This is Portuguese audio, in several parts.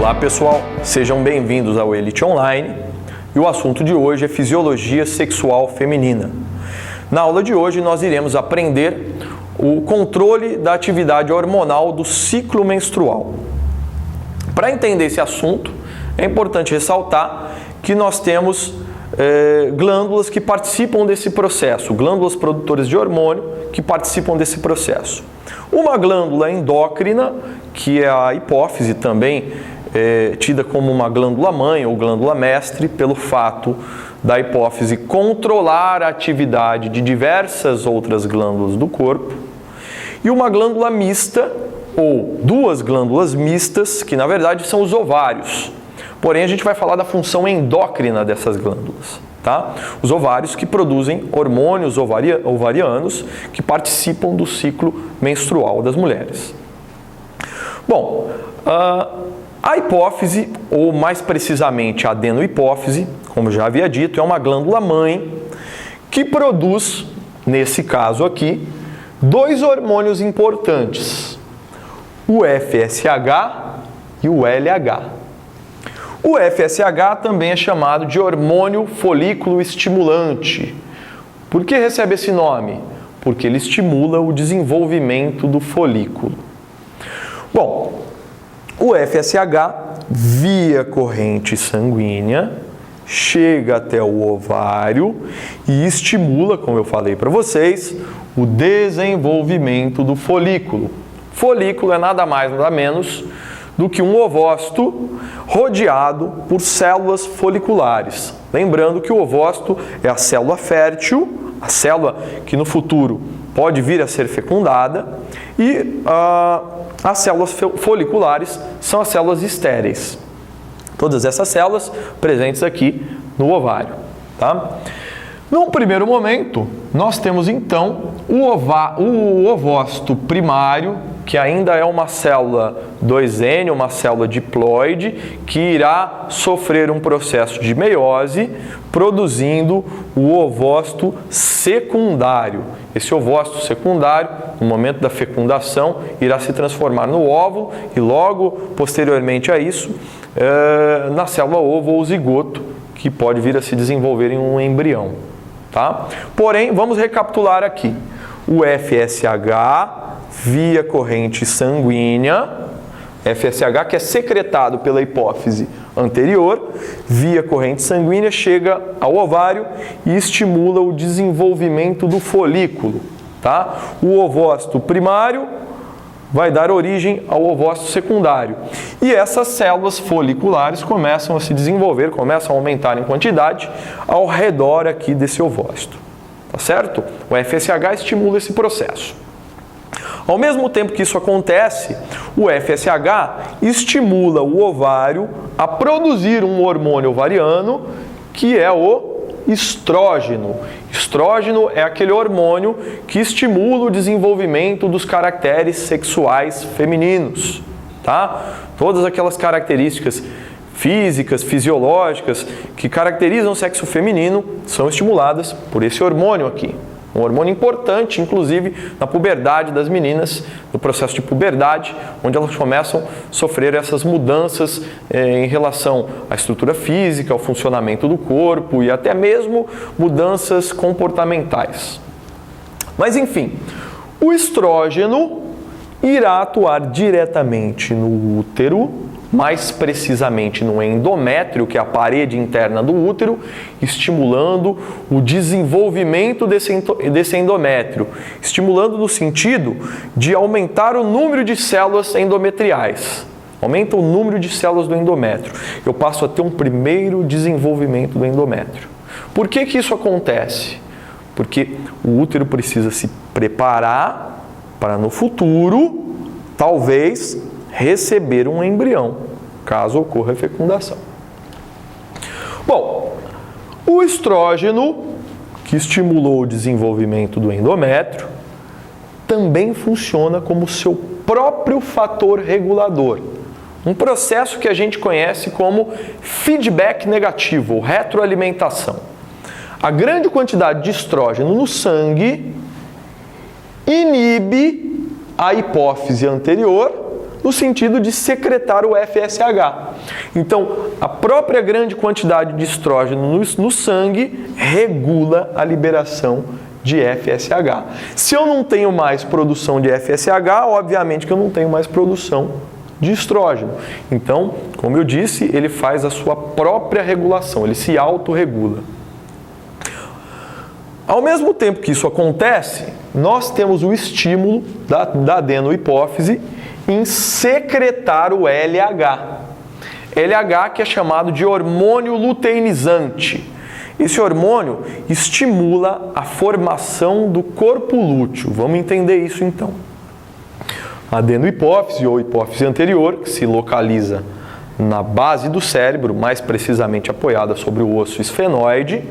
Olá pessoal, sejam bem-vindos ao Elite Online e o assunto de hoje é fisiologia sexual feminina. Na aula de hoje nós iremos aprender o controle da atividade hormonal do ciclo menstrual. Para entender esse assunto, é importante ressaltar que nós temos glândulas que participam desse processo, glândulas produtoras de hormônio que participam desse processo. Uma glândula endócrina, que é a hipófise, também tida como uma glândula mãe ou glândula mestre, pelo fato da hipófise controlar a atividade de diversas outras glândulas do corpo, e uma glândula mista, ou duas glândulas mistas, que na verdade são os ovários. Porém, a gente vai falar da função endócrina dessas glândulas, tá? Os ovários que produzem hormônios ovarianos que participam do ciclo menstrual das mulheres. Bom, a hipófise, ou mais precisamente a adenohipófise, como já havia dito, é uma glândula mãe que produz, nesse caso aqui, dois hormônios importantes, o FSH e o LH. O FSH também é chamado de hormônio folículo estimulante. Por que recebe esse nome? Porque ele estimula o desenvolvimento do folículo. Bom, o FSH, via corrente sanguínea, chega até o ovário e estimula, como eu falei para vocês, o desenvolvimento do folículo. Folículo é nada mais, nada menos do que um ovócito rodeado por células foliculares. Lembrando que o ovócito é a célula fértil, a célula que no futuro pode vir a ser fecundada, e as células foliculares são as células estéreis. Todas essas células presentes aqui no ovário, tá? Num primeiro momento, nós temos então o ovócito primário, que ainda é uma célula 2N, uma célula diploide, que irá sofrer um processo de meiose, produzindo o ovócito secundário. Esse ovócito secundário, no momento da fecundação, irá se transformar no óvulo e logo posteriormente a isso, na célula ovo ou zigoto, que pode vir a se desenvolver em um embrião. Tá? Porém, vamos recapitular aqui. O FSH, via corrente sanguínea, FSH que é secretado pela hipófise anterior, via corrente sanguínea, chega ao ovário e estimula o desenvolvimento do folículo. Tá? O ovócito primário vai dar origem ao ovócito secundário. E essas células foliculares começam a se desenvolver, começam a aumentar em quantidade ao redor aqui desse ovócito. Tá certo? O FSH estimula esse processo. Ao mesmo tempo que isso acontece, o FSH estimula o ovário a produzir um hormônio ovariano que é o estrógeno. Estrógeno é aquele hormônio que estimula o desenvolvimento dos caracteres sexuais femininos, tá? Todas aquelas características físicas, fisiológicas que caracterizam o sexo feminino são estimuladas por esse hormônio aqui. Um hormônio importante, inclusive, na puberdade das meninas, no processo de puberdade, onde elas começam a sofrer essas mudanças em relação à estrutura física, ao funcionamento do corpo e até mesmo mudanças comportamentais. Mas, enfim, o estrógeno irá atuar diretamente no útero, mais precisamente no endométrio, que é a parede interna do útero, estimulando o desenvolvimento desse endométrio, estimulando no sentido de aumentar o número de células endometriais. Aumenta o número de células do endométrio. Eu passo a ter um primeiro desenvolvimento do endométrio. Por que isso acontece? Porque o útero precisa se preparar para no futuro, talvez, receber um embrião, caso ocorra a fecundação. Bom, o estrógeno, que estimulou o desenvolvimento do endométrio, também funciona como seu próprio fator regulador. Um processo que a gente conhece como feedback negativo, ou retroalimentação. A grande quantidade de estrógeno no sangue inibe a hipófise anterior no sentido de secretar o FSH. Então, a própria grande quantidade de estrógeno no sangue regula a liberação de FSH. Se eu não tenho mais produção de FSH, obviamente que eu não tenho mais produção de estrógeno. Então, como eu disse, ele faz a sua própria regulação, ele se autorregula. Ao mesmo tempo que isso acontece, nós temos o estímulo da adenohipófise em secretar o LH. LH que é chamado de hormônio luteinizante. Esse hormônio estimula a formação do corpo lúteo. Vamos entender isso então. A adenohipófise ou hipófise anterior, que se localiza na base do cérebro, mais precisamente apoiada sobre o osso esfenoide,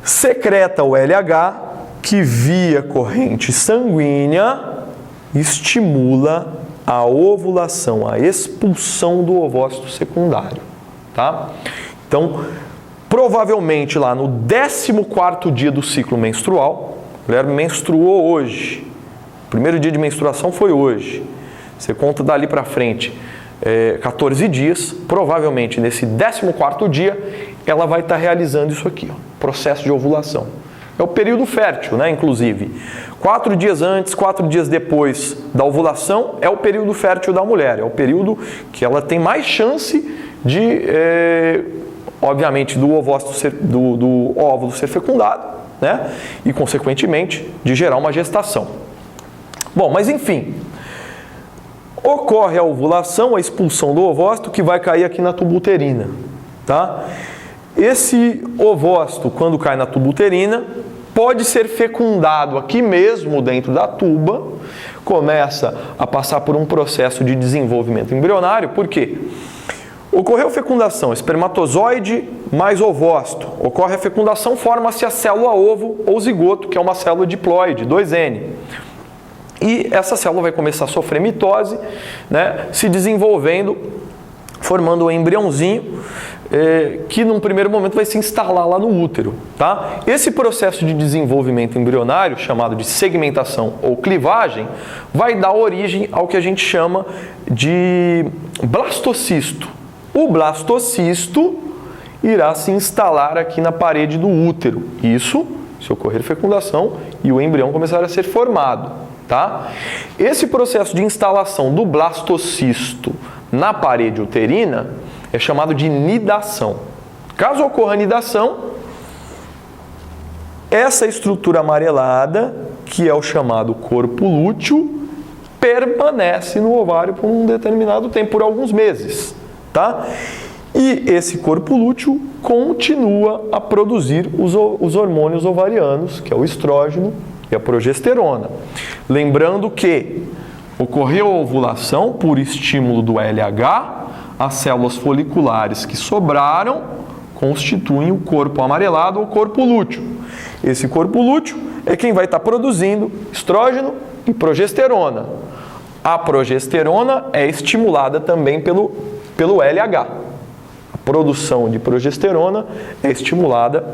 secreta o LH, que via corrente sanguínea estimula a ovulação, a expulsão do ovócito secundário, tá? Então, provavelmente lá no 14º dia do ciclo menstrual, a mulher menstruou hoje, o primeiro dia de menstruação foi hoje, você conta dali para frente 14 dias, provavelmente nesse 14º dia, ela vai estar realizando isso aqui, ó, processo de ovulação. É o período fértil, né, inclusive. 4 dias antes, 4 dias depois da ovulação é o período fértil da mulher, é o período que ela tem mais chance de, obviamente, do óvulo ser fecundado, né, e, consequentemente, de gerar uma gestação. Bom, mas enfim, ocorre a ovulação, a expulsão do ovócito, que vai cair aqui na tuba uterina, tá? Esse ovócito, quando cai na tuba uterina, pode ser fecundado aqui mesmo dentro da tuba, começa a passar por um processo de desenvolvimento embrionário, por quê? Ocorreu fecundação, espermatozoide mais ovócito, ocorre a fecundação, forma-se a célula ovo ou zigoto, que é uma célula diploide, 2N. E essa célula vai começar a sofrer mitose, né, se desenvolvendo, formando um embriãozinho, que num primeiro momento vai se instalar lá no útero, tá? Esse processo de desenvolvimento embrionário, chamado de segmentação ou clivagem, vai dar origem ao que a gente chama de blastocisto. O blastocisto irá se instalar aqui na parede do útero. Isso se ocorrer fecundação e o embrião começar a ser formado, tá? Esse processo de instalação do blastocisto na parede uterina é chamado de nidação. Caso ocorra nidação, essa estrutura amarelada, que é o chamado corpo lúteo, permanece no ovário por um determinado tempo, por alguns meses, tá? E esse corpo lúteo continua a produzir os hormônios ovarianos, que é o estrógeno e a progesterona. Lembrando que ocorreu a ovulação por estímulo do LH, as células foliculares que sobraram constituem o corpo amarelado ou corpo lúteo. Esse corpo lúteo é quem vai estar produzindo estrógeno e progesterona. A progesterona é estimulada também pelo LH. A produção de progesterona é estimulada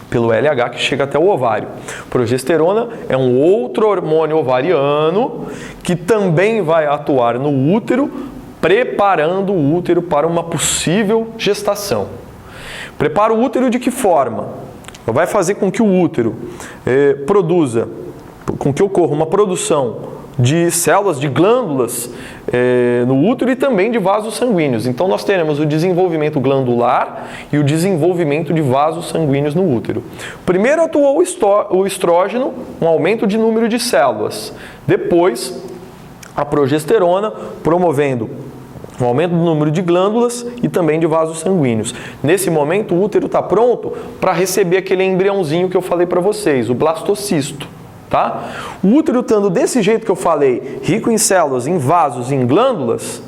pelo LH, que chega até o ovário. Progesterona é um outro hormônio ovariano que também vai atuar no útero, preparando o útero para uma possível gestação. Prepara o útero de que forma? Vai fazer com que o útero com que ocorra uma produção de células, de glândulas no útero e também de vasos sanguíneos. Então nós teremos o desenvolvimento glandular e o desenvolvimento de vasos sanguíneos no útero. Primeiro atuou o estrógeno, um aumento de número de células. Depois, a progesterona, promovendo um aumento do número de glândulas e também de vasos sanguíneos. Nesse momento, o útero está pronto para receber aquele embriãozinho que eu falei para vocês, o blastocisto. Tá? O útero estando desse jeito que eu falei, rico em células, em vasos, em glândulas,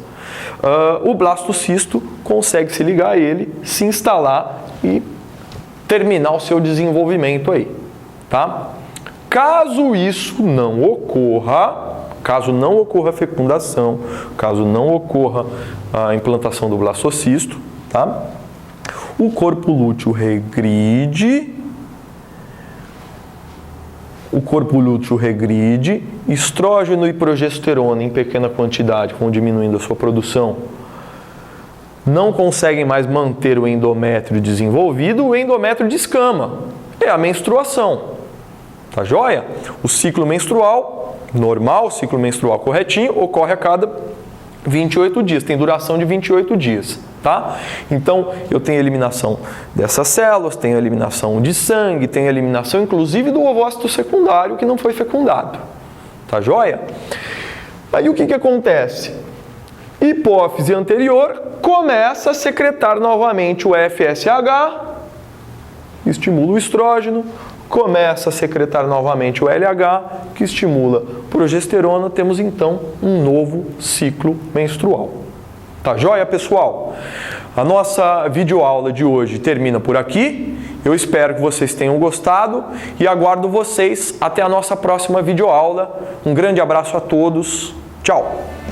o blastocisto consegue se ligar a ele, se instalar e terminar o seu desenvolvimento aí. Tá? Caso isso não ocorra, caso não ocorra a fecundação, caso não ocorra a implantação do blastocisto, tá? O corpo lúteo regride o corpo lúteo regride, estrógeno e progesterona em pequena quantidade vão diminuindo a sua produção, não conseguem mais manter o endométrio desenvolvido, o endométrio descama. É a menstruação. Tá joia? O ciclo menstrual normal, o ciclo menstrual corretinho, ocorre a cada 28 dias, tem duração de 28 dias, tá? Então, eu tenho eliminação dessas células, tenho eliminação de sangue, tenho eliminação inclusive do ovócito secundário que não foi fecundado. Tá joia? Aí o que acontece? Hipófise anterior começa a secretar novamente o FSH, estimula o estrógeno, começa a secretar novamente o LH, que estimula progesterona, temos então um novo ciclo menstrual. Tá joia, pessoal? A nossa videoaula de hoje termina por aqui. Eu espero que vocês tenham gostado e aguardo vocês até a nossa próxima videoaula. Um grande abraço a todos. Tchau!